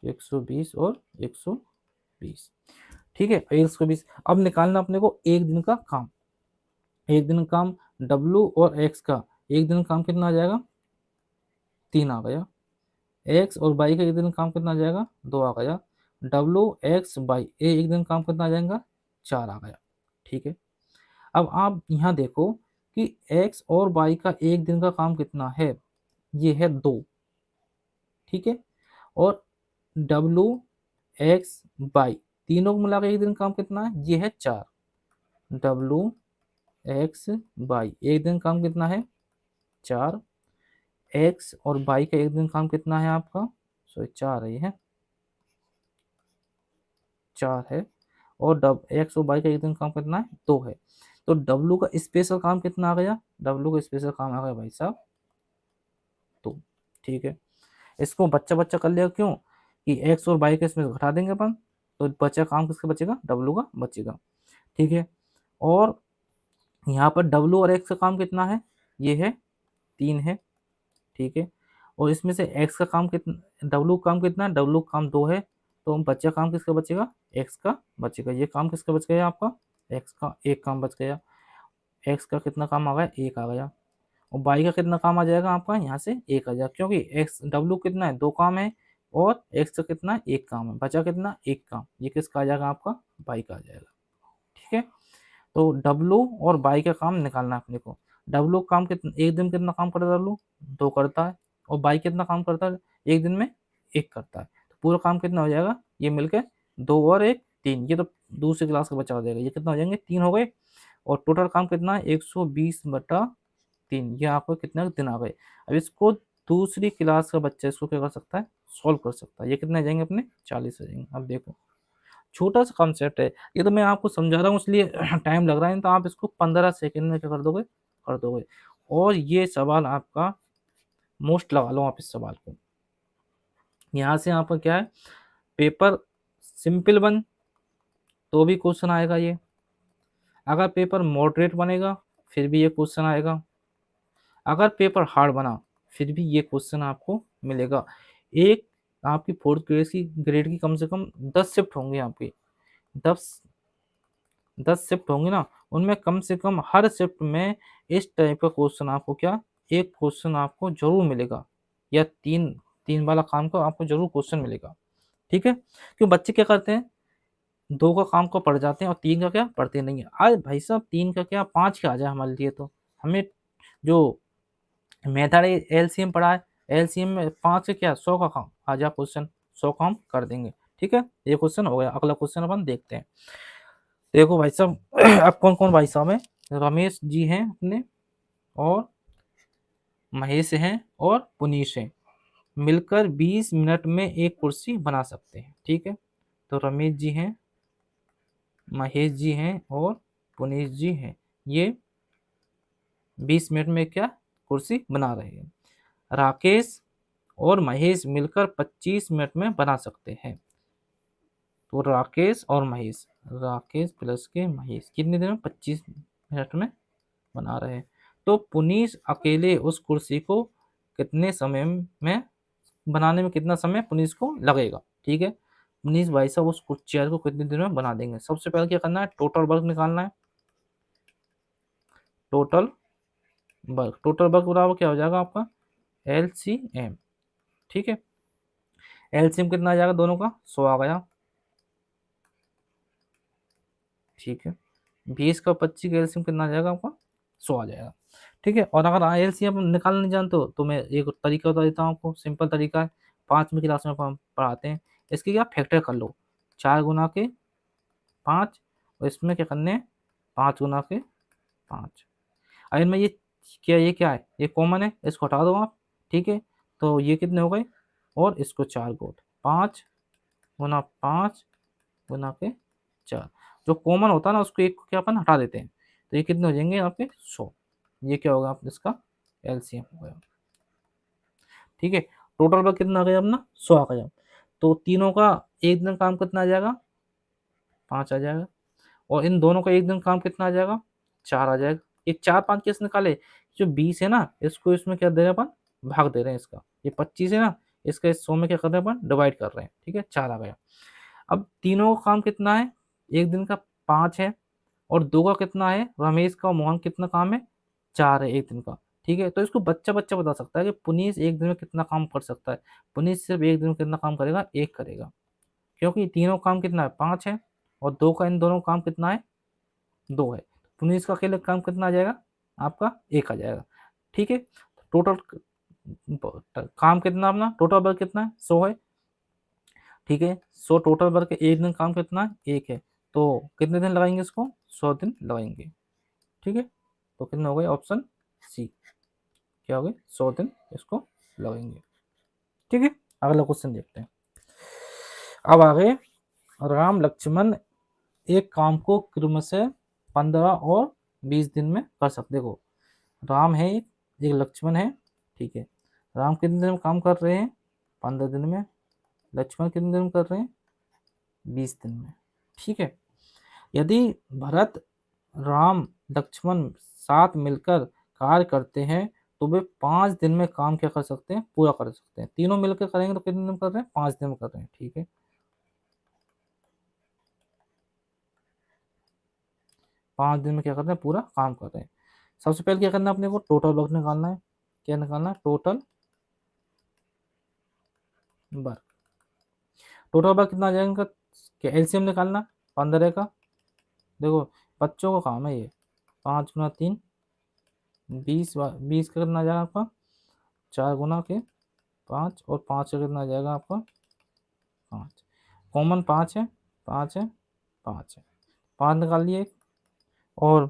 120 और 120। ठीक है, 120। अब निकालना अपने को एक दिन का काम, एक दिन का काम डब्लू और एक्स का एक दिन का काम कितना आ जाएगा, 3 आ गया। एक्स और बाई का एक दिन का काम कितना आ जाएगा, 2 आ गया। डब्लू एक्स बाई एक दिन का काम कितना आ जाएगा, 4 आ गया। ठीक है, अब आप यहाँ देखो कि एक्स और बाई का एक दिन का काम कितना है, ये है 2। ठीक है, और डब्लू एक्स बाई तीनों को मिला के एक दिन काम कितना है, ये है 4। डब्लू एक्स बाई एक दिन काम कितना है, 4। एक्स और बाई का एक दिन काम कितना है आपका, सॉरी 4 है, ये है 4 है। और एक्स और बाई का एक दिन काम कितना है, 2 है। तो डब्लू का स्पेशल काम कितना आ गया, डब्लू का स्पेशल काम आ गया भाई साहब 2। ठीक है, इसको बच्चा बच्चा कर लिया, क्यों कि एक्स और बाई का इसमें घटा देंगे अपन, तो बचा काम किसका बचेगा, डब्लू का बचेगा। ठीक है, और यहाँ पर डब्लू और एक्स का काम कितना है, ये है 3 है। ठीक है, और इसमें से एक्स का काम कितना, डब्लू काम कितना है, डब्लू काम 2 है, तो बच्चा काम किसका बचेगा, एक्स का बचेगा। ये काम किसका बच गया आपका, एक्स का एक काम बच गया। एक्स का कितना काम आ गया, 1 आ गया। और बाई का कितना काम आ जाएगा आपका, यहाँ से 1 आ जाएगा, क्योंकि एक्स डब्लू कितना है, 2 काम है, और एक्स का कितना है, 1 काम है, बचा कितना, 1 काम, ये किसका आ जाएगा आपका, बाई का आ जाएगा। ठीक है, तो डब्लू और बाई का काम निकालना है अपने को। डब्लू काम कितना, एक दिन कितना काम करता है डब्लू, 2 करता है। और बाई कितना काम करता है, एक दिन में 1 करता है। तो पूरा काम कितना हो जाएगा, ये मिलकर 2 और 1 3, ये तो दूसरी क्लास का बचा हो जाएगा, ये कितना हो जाएंगे, 3 हो गए। और टोटल काम कितना है, 120/3, ये आपको कितने दिन आ गए। अब इसको दूसरी क्लास का बच्चा इसको क्या कर सकता है, सॉल्व कर सकता है। ये कितने आ जाएंगे अपने, 40 आ जाएंगे। अब देखो छोटा सा कॉन्सेप्ट है, ये तो मैं आपको समझा रहा हूँ इसलिए टाइम लग रहा है, तो आप इसको 15 सेकंड में क्या कर दोगे, कर दोगे। और ये सवाल आपका मोस्ट लगा लो आप इस सवाल को। यहाँ से आपका क्या है, पेपर सिंपल बन तो भी क्वेश्चन आएगा ये, अगर पेपर मॉडरेट बनेगा फिर भी ये क्वेश्चन आएगा, अगर पेपर हार्ड बना फिर भी ये क्वेश्चन आपको मिलेगा। एक आपकी फोर्थ ग्रेड की कम से कम 10 शिफ्ट होंगे आपकी, 10 10 शिफ्ट होंगी ना, उनमें कम से कम हर शिफ्ट में इस टाइप का क्वेश्चन आपको क्या, एक क्वेश्चन आपको जरूर मिलेगा, या तीन तीन वाला काम का आपको जरूर क्वेश्चन मिलेगा। ठीक है, क्यों बच्चे क्या करते हैं, दो का काम को पढ़ जाते हैं और तीन का क्या पढ़ते नहीं है। आज भाई साहब तीन का क्या, पांच का आ जाए हमारे लिए तो, हमें जो मेथड एलसीएम पढ़ा है, एलसीएम में पांच से क्या 100 का काम आ जाए क्वेश्चन, 100 काम कर देंगे। ठीक है, ये क्वेश्चन हो गया। अगला क्वेश्चन अपन देखते हैं। देखो भाई साहब अब कौन कौन भाई साहब हैं, रमेश जी हैं अपने, और महेश हैं, और पुनीश हैं, मिलकर 20 मिनट में एक कुर्सी बना सकते हैं। ठीक है, तो रमेश जी हैं, महेश जी हैं, और पुनीश जी हैं, ये 20 मिनट में क्या कुर्सी बना रहे हैं। राकेश और महेश मिलकर 25 मिनट में बना सकते हैं। तो राकेश और महेश, राकेश प्लस के महेश कितने देर में, 25 मिनट में बना रहे हैं। तो पुनीश अकेले उस कुर्सी को कितने समय में बनाने में, कितना समय पुनीश को लगेगा। ठीक है, पुनीश भाई साहब उस चेयर को कितने देर में बना देंगे। सबसे पहले क्या करना है, टोटल वर्क निकालना है। टोटल वर्क, टोटल वर्क बराबर क्या हो जाएगा आपका, LCM। ठीक है, LCM कितना आ जाएगा दोनों का, 100 आ गया। ठीक है, 20 का 25 का एलसीएम कितना आ जाएगा आपका, 100 आ जाएगा। ठीक है, और अगर एलसीएम निकालना नहीं जानते हो तो मैं एक तरीका बता देता हूँ आपको, सिंपल तरीका है, 5वीं क्लास में हम पढ़ाते हैं। इसकी क्या फैक्टर कर लो, 4 गुना के 5, और इसमें क्या करने हैं, 5 गुना के 5। अब इनमें ये क्या है, ये कॉमन है, इसको हटा दो आप। ठीक है, तो ये कितने हो गए, और इसको 4 गोट, 5 गुना 5 गुना के 4, जो कॉमन होता है ना उसको एक को क्या अपन हटा देते हैं, तो ये कितने हो जाएंगे आपके 100। ये क्या होगा आप इसका एलसीएम हो गया। ठीक है, टोटल पर कितना आ गया अपना, 100 आ गया। तो तीनों का एक दिन काम कितना आ जाएगा, 5 आ जाएगा, और इन दोनों का एक दिन काम कितना आ जाएगा, 4 आ जाएगा। ये 4 5 कैसे निकाले, जो 20 है ना इसको इसमें क्या दे रहे हैं अपन, भाग दे रहे हैं इसका, ये 25 है ना इसका इस 100 में क्या कर रहे हैं अपन, डिवाइड कर रहे हैं। ठीक है, 4 आ गया। अब तीनों का काम कितना है, एक दिन का 5 है, और 2 का कितना है, रमेश का और मोहन कितना काम है, 4 है एक दिन का। ठीक है, तो इसको बच्चा बच्चा बता सकता है कि पुनीश एक दिन में कितना काम कर सकता है। पुनीश सिर्फ एक दिन में कितना काम करेगा, एक करेगा, क्योंकि तीनों काम कितना है, 5 है, और 2 का इन दोनों काम कितना है, 2 है। पुनीश का अकेले काम कितना आ जाएगा आपका, एक आ जाएगा। ठीक है, टोटल काम कितना अपना, टोटल वर्क कितना है, 100 है। ठीक है, 100 टोटल वर्क, एक दिन काम कितना है, एक है, तो कितने दिन लगाएंगे इसको, 100 दिन लगाएंगे। ठीक है, तो कितने हो गए, ऑप्शन सी क्या हो गए, 100 दिन इसको लगाएंगे। ठीक है, अगला क्वेश्चन देखते हैं। अब आगे, राम लक्ष्मण एक काम को क्रमशः 15 और 20 दिन में कर सकते। देखो राम है एक लक्ष्मण है। ठीक है, राम कितने दिन में काम कर रहे हैं, 15 दिन में, लक्ष्मण कितने दिन में कर रहे हैं, 20 दिन में। ठीक है, यदि भरत राम लक्ष्मण साथ मिलकर कार्य करते हैं तो वे 5 दिन में काम क्या कर सकते हैं, पूरा कर सकते हैं। तीनों मिलकर करेंगे तो कितने दिन में कर रहे हैं, 5 दिन में कर रहे हैं। ठीक है, 5 दिन में क्या कर रहे हैं, पूरा काम कर रहे हैं। सबसे पहले क्या करना है अपने को, टोटल वर्क निकालना है। क्या निकालना है, टोटल वर्क। टोटल वर्क कितना आ जाएगा इनका, क्या एलसीएम निकालना, 15 का। देखो बच्चों का काम है ये, 5 गुना 3, 20 का कितना आ जाएगा आपका, 4 गुना के 5, और 5 का कितना आ जाएगा आपका, 5। कॉमन 5 है, 5 है, 5 है, 5 निकाल लिए। और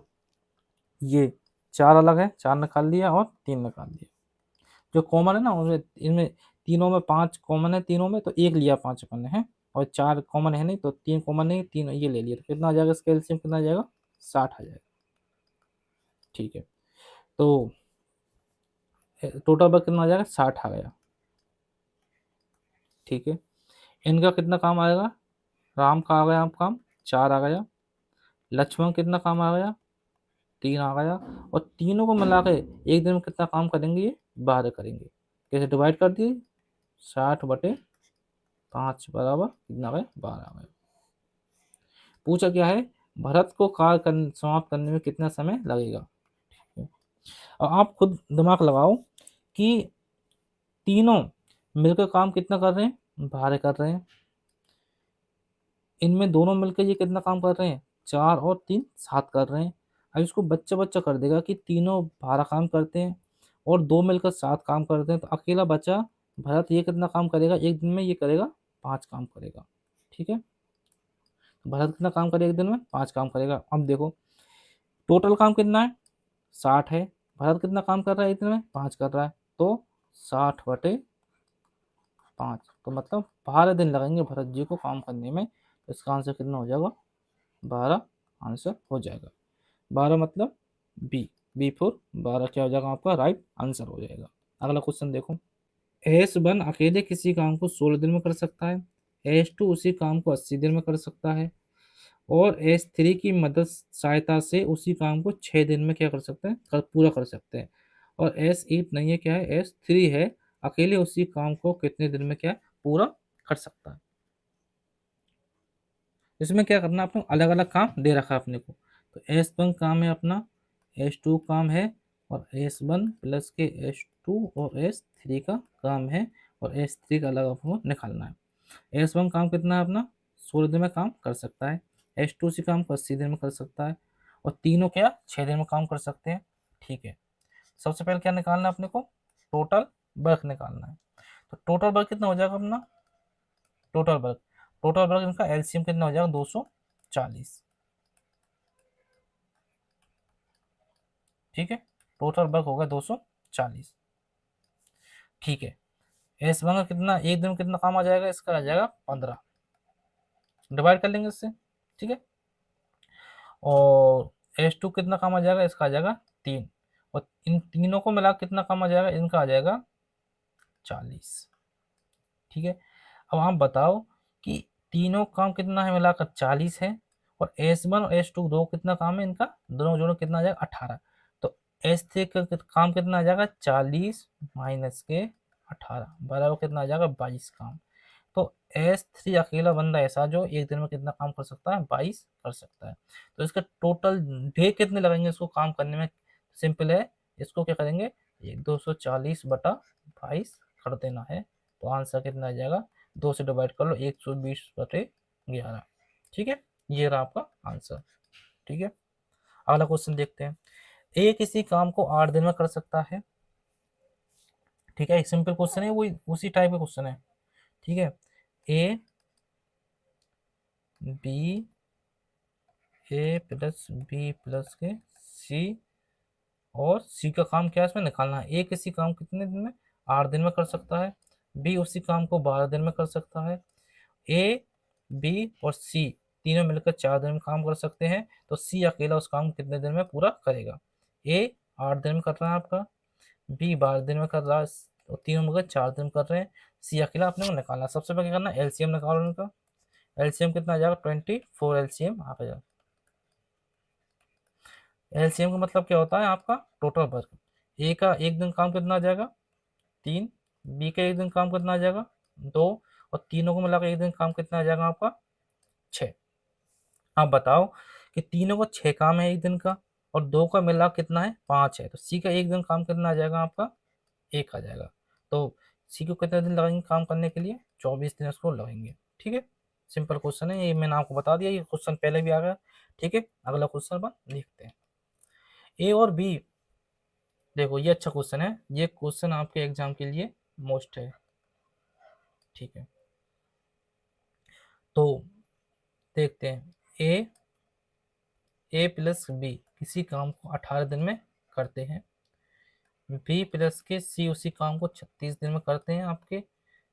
ये 4 अलग है, 4 निकाल लिया, और 3 निकाल लिया। जो कॉमन है ना उनमें, इनमें तीनों में 5 कॉमन है, तीनों में तो एक लिया 5 अपन ने है, और 4 कॉमन है नहीं, तो 3 कॉमन नहीं, 3 ये ले लिया, तो कितना आ जाएगा इसका एलसीएम कितना आ जाएगा, 60 आ जाएगा। ठीक है, तो टोटल वर्क कितना आ जाएगा, 60 आ गया। ठीक है, इनका कितना काम आएगा, राम का आ गया आप काम 4 आ गया, लक्ष्मण कितना काम आ गया 3 आ गया, और तीनों को मिला के एक दिन में कितना काम करेंगे ये 12 करेंगे। कैसे डिवाइड कर दिए 60/5 बराबर कितना गया 12 गया। पूछा क्या है भरत को समाप्त करने में कितना समय लगेगा। और आप खुद दिमाग लगाओ कि तीनों मिलकर काम कितना कर रहे हैं 12 कर रहे हैं, इनमें दोनों मिलकर ये कितना काम कर रहे हैं 4 और 3 7 कर रहे हैं। अब इसको बच्चा बच्चा कर देगा कि तीनों 12 काम करते हैं और दो मिलकर 7 काम करते हैं, तो अकेला बचा भरत ये कितना काम करेगा एक दिन में, ये करेगा 5 काम करेगा। ठीक है, भरत कितना काम करेगा एक दिन में 5 काम करेगा। अब देखो टोटल काम कितना है 60 है, भरत कितना काम कर रहा है एक दिन में 5 कर रहा है, तो 60/5, तो मतलब 12 दिन लगेंगे भरत जी को काम करने में। तो इसका आंसर कितना हो जाएगा 12 आंसर हो जाएगा। 12 मतलब बी फोर 12 क्या हो जाएगा आपका राइट आंसर हो जाएगा। अगला क्वेश्चन देखो, S1 अकेले किसी काम को 16 दिन में कर सकता है, S2 उसी काम को 80 दिन में कर सकता है, और S3 की मदद सहायता से उसी काम को 6 दिन में क्या कर सकते हैं पूरा कर सकते हैं, और S8 नहीं है, क्या है S3 है, अकेले उसी काम को कितने दिन में क्या है पूरा कर सकता है। इसमें क्या करना है आपको अलग अलग काम दे रखा है अपने को, तो S1 काम है अपना, S2 काम है, और S1 प्लस के S2 और S3 का काम है, और S3 का अलग आपको निकालना है। S1 काम कितना है अपना 16 दिन में काम कर सकता है, S2 से काम को 80 दिन में कर सकता है, और तीनों क्या 6 दिन में काम कर सकते हैं। ठीक है, सबसे पहले क्या निकालना है अपने को टोटल वर्क निकालना है। तो टोटल वर्क कितना हो जाएगा अपना टोटल वर्क इनका एलसीएम कितना हो जाएगा 240। ठीक है, टोटल वर्क होगा 240। ठीक है, एस वन का कितना एक दिन में कितना काम आ जाएगा, इसका आ जाएगा 15, डिवाइड कर लेंगे इससे। ठीक है, और S2 कितना काम आ जाएगा, इसका आ जाएगा 3, और इन तीनों को मिला कितना काम आ जाएगा, इनका आ जाएगा 40। ठीक है, अब आप बताओ कि तीनों काम कितना है मिलाकर 40 है, और S1 और S2 दो कितना काम है इनका, दोनों जोड़ो कितना आ जाएगा 18, तो S3 का काम कितना आ जाएगा 40 माइनस के 18 बराबर कितना आ जाएगा 22 काम। तो S3 अकेला बंदा ऐसा जो एक दिन में कितना काम कर सकता है 22 कर सकता है। तो इसका टोटल डे कितने लगेंगे इसको काम करने में, सिंपल है, इसको क्या करेंगे 240/22 कर देना है, तो आंसर कितना आ जाएगा 2 से डिवाइड कर लो 120/11। ठीक है, ये रहा आपका आंसर। ठीक है, अगला क्वेश्चन देखते हैं, ए किसी काम को 8 दिन में कर सकता है। ठीक है, एक सिंपल क्वेश्चन है, वही उसी टाइप का क्वेश्चन है। ठीक है, A B A plus B plus K C, और सी का काम क्या है इसमें निकालना है। ए किसी काम कितने दिन में 8 दिन में कर सकता है, बी उसी काम को 12 दिन में कर सकता है, ए बी और सी तीनों मिलकर 4 दिन में काम कर सकते हैं, तो सी अकेला उस काम को कितने दिन में पूरा करेगा। ए 8 दिन में कर रहा है आपका, बी 12 दिन में कर रहा है, और तीनों मिलकर 4 दिन कर रहे हैं, सी अकेला अपने को निकालना है। सबसे पहले क्या करना है एलसीएम निकालो उनका, एलसीएम कितना आ जाएगा 24 एलसीएम आ जाएगा। एलसीएम का मतलब क्या होता है आपका टोटल वर्क, ए का एक दिन काम कितना आ जाएगा 3, बी का एक दिन काम कितना आ जाएगा 2, और तीनों को मिलाकर एक दिन काम कितना आ जाएगा आपका 6। आप बताओ कि तीनों को 6 काम है एक दिन का, और दो का मिला कितना है 5 है, तो सी का एक दिन काम कितना आ जाएगा आपका 1 आ जाएगा। तो सी को कितने दिन लगेंगे काम करने के लिए 24 दिन उसको लगेंगे। ठीक है, सिंपल क्वेश्चन है, ये मैंने आपको बता दिया, ये क्वेश्चन पहले भी आ गया। ठीक है, अगला क्वेश्चन अपन देखते हैं, ए और बी। देखो ये अच्छा क्वेश्चन है, ये क्वेश्चन आपके एग्जाम के लिए मोस्ट है। ठीक है, तो देखते हैं, ए प्लस बी किसी काम को 18 दिन में करते हैं, बी प्लस के सी उसी काम को 36 दिन में करते हैं आपके,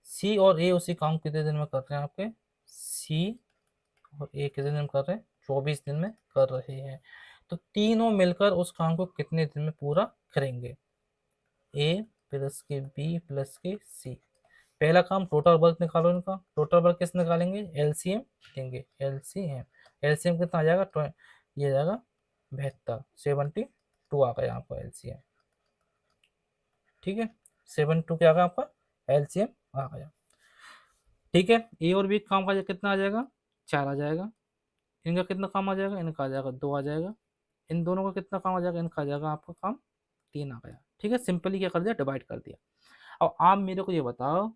सी और ए उसी काम को कितने दिन में करते हैं आपके, सी और ए कितने दिन में कर रहे हैं 24 दिन में कर रहे हैं, तो तीनों मिलकर उस काम को कितने दिन में पूरा करेंगे, ए प्लस के बी प्लस के सी। पहला काम टोटल वर्क निकालो इनका। टोटल वर्क किस निकालेंगे, एलसीएम लेंगे। एलसीएम एलसीएम कितना आ जाएगा, ये आ जाएगा 72 आ गया आपका एलसीएम। ठीक है, 72 क्या आ गया आपका एलसीएम आ गया। ठीक है, ए और बी काम का कितना आ जाएगा, 4 आ जाएगा। इनका कितना काम आ जाएगा, इनका आ जाएगा 2 आ जाएगा। इन दोनों का कितना काम आ जाएगा, इनका आ जाएगा आपका काम 3 आ गया। ठीक है, सिंपली क्या कर दिया, डिवाइड कर दिया। अब आप मेरे को ये बताओ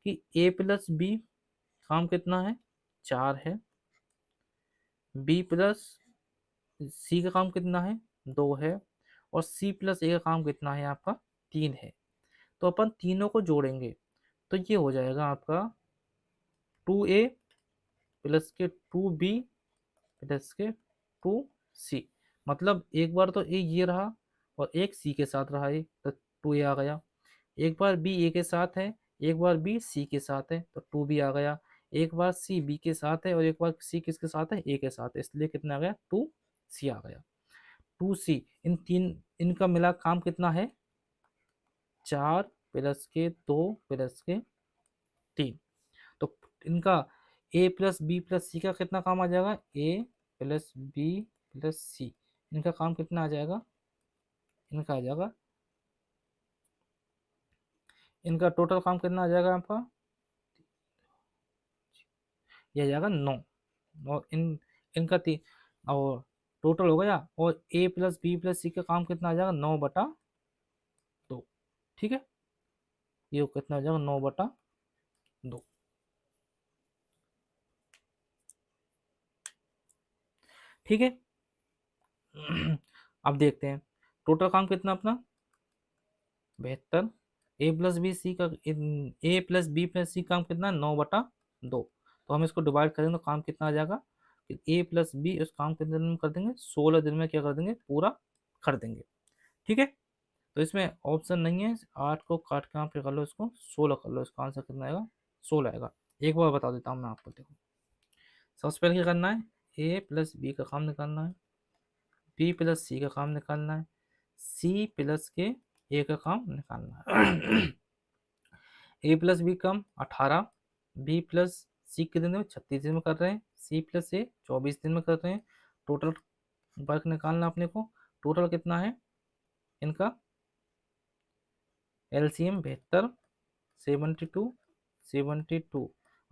कि ए प्लस बी काम कितना है, 4 है। बी प्लस सी का काम कितना है, 2 है। और सी प्लस ए का काम कितना है आपका, 3 है। तो अपन तीनों को जोड़ेंगे तो ये हो जाएगा आपका 2a प्लस के 2b प्लस के 2c। मतलब एक बार तो ए ये रहा और एक सी के साथ रहा है तो 2a आ गया। एक बार बी ए के साथ है, एक बार बी सी के साथ है तो 2b आ गया। एक बार सी बी के साथ है और एक बार सी किसके साथ है, ए के साथ है, इसलिए कितना आ गया, 2c आ गया। 2c इन तीन, इनका मिला काम कितना है, 4 प्लस के 2 प्लस के 3। तो इनका ए प्लस बी प्लस सी का कितना काम आ जाएगा, ए प्लस बी प्लस सी, इनका काम कितना आ जाएगा, इनका आ जाएगा, इनका टोटल काम कितना आ जाएगा आपका, यह आ जाएगा 9। और इनका 3 और टोटल हो गया। और ए प्लस बी प्लस सी का काम कितना आ जाएगा, 9/2। ठीक है, ये कितना आ जाएगा, 9/2। ठीक है, अब देखते हैं टोटल काम कितना अपना 72। ए प्लस बी सी का, ए प्लस बी प्लस सी काम कितना, 9/2। तो हम इसको डिवाइड करेंगे तो काम कितना आ जाएगा, ए प्लस बी उस काम कितने दिन में कर देंगे, 16 दिन में क्या कर देंगे, पूरा कर देंगे। ठीक है, तो इसमें ऑप्शन नहीं है, 8 को काट के आप कर लो, इसको 16 कर लो, इसका आंसर कितना आएगा, 16 आएगा। एक बार बता देता हूँ मैं आपको, देखो सबसे पहले क्या करना है, ए प्लस बी का काम निकालना है, बी प्लस सी का काम निकालना है, सी प्लस के ए का काम निकालना है। ए प्लस बी कम 18, बी प्लस सी कितने दिन में, 36 दिन में कर रहे हैं, सी प्लस ए 24 दिन में कर रहे हैं। टोटल वर्क निकालना अपने को, टोटल कितना है इनका, एलसीएम 72, 72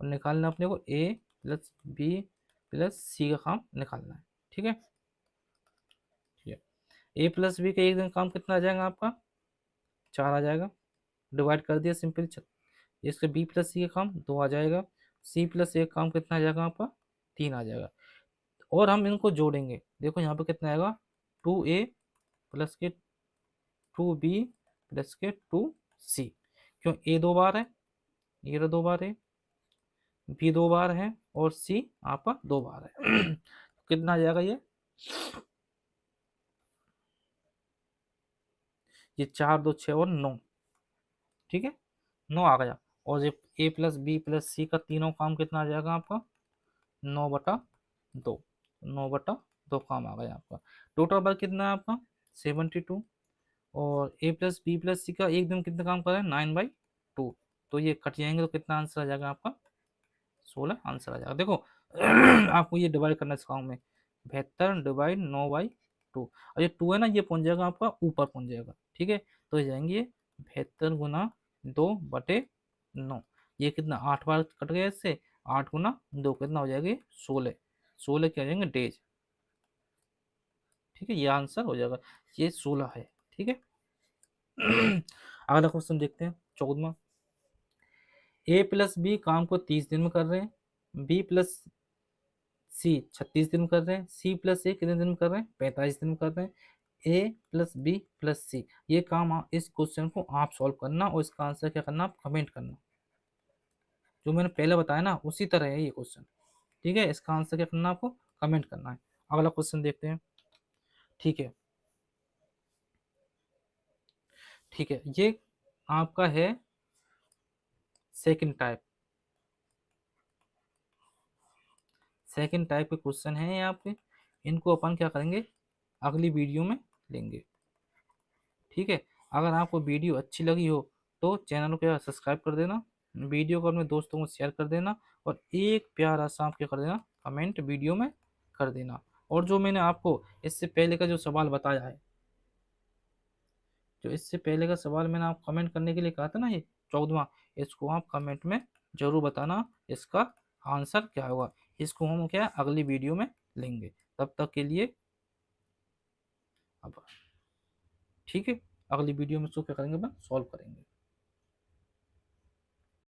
और निकालना अपने को ए प्लस बी प्लस सी का काम निकालना है। ठीक है, ठीक है, ए प्लस बी का एक दिन काम कितना आ जाएगा आपका, 4 आ जाएगा। डिवाइड कर दिया सिंपल, इसके बी प्लस सी का काम 2 आ जाएगा। सी प्लस ए का काम कितना आ जाएगा आपका, 3 आ जाएगा। और हम इनको जोड़ेंगे, देखो यहाँ पे कितना आएगा, 2a प्लस के 2b प्लस के 2c। क्यों, ए 2 बार है, ये 2 बार है, बी 2 बार है और सी आपका 2 बार है। कितना आ जाएगा ये 4 2 6 और 9। ठीक है, 9 आ गया। और ये ए प्लस बी प्लस सी का तीनों काम कितना आ जाएगा आपका, 9/2। 9/2 काम आ गया आपका। टोटल वर्क कितना है आपका, 72। और ए प्लस बी प्लस सी का एक दिन कितना काम कर रहा है, 9/2। तो ये कट जाएंगे तो कितना आंसर आ जाएगा आपका, 16 आंसर आ जाएगा। देखो आपको ये डिवाइड करना है इस काम में, 72 डिवाइड 9/2। और ये 2 है ना, ये पहुंच जाएगा आपका ऊपर पहुंच जाएगा। ठीक है, तो ये जाएंगे 72 गुना 2/9। ये कितना 8 बार कट गया इससे, 8 गुना 2 कितना हो जाएगा, 16। 16 क्या हो जाएंगे डेज। ठीक है, ये आंसर हो जाएगा, ये 16 है। ठीक है। अगला क्वेश्चन देखते हैं, 14वां। ए प्लस बी काम को 30 दिन में कर रहे हैं, बी प्लस सी 36 दिन में कर रहे हैं, सी प्लस ए कितने दिन में कर रहे हैं, 45 दिन में कर रहे हैं। ए प्लस बी प्लस सी, ये काम इस क्वेश्चन को आप सॉल्व करना और इसका आंसर क्या करना, आप कमेंट करना। जो मैंने पहले बताया ना उसी तरह है ये क्वेश्चन। ठीक है, इसका आंसर क्या करना, आपको कमेंट करना है। अगला क्वेश्चन देखते हैं। ठीक है, ठीक है, ये आपका है सेकंड टाइप। सेकंड टाइप के क्वेश्चन है यहाँ पे, इनको अपन क्या करेंगे, अगली वीडियो में लेंगे। ठीक है, अगर आपको वीडियो अच्छी लगी हो तो चैनल को सब्सक्राइब कर देना वीडियो को अपने दोस्तों को शेयर कर देना, और एक प्यारा सा आप क्या कर देना, कमेंट वीडियो में कर देना। और जो मैंने आपको इससे पहले का जो सवाल बताया है, जो इससे पहले का सवाल मैंने आप कमेंट करने के लिए कहा था ना, ये 14वां, इसको आप कमेंट में जरूर बताना इसका आंसर क्या होगा। इसको हम क्या अगली वीडियो में लेंगे। तब तक के लिए अब ठीक है, अगली वीडियो में इसको क्या करेंगे, सॉल्व करेंगे।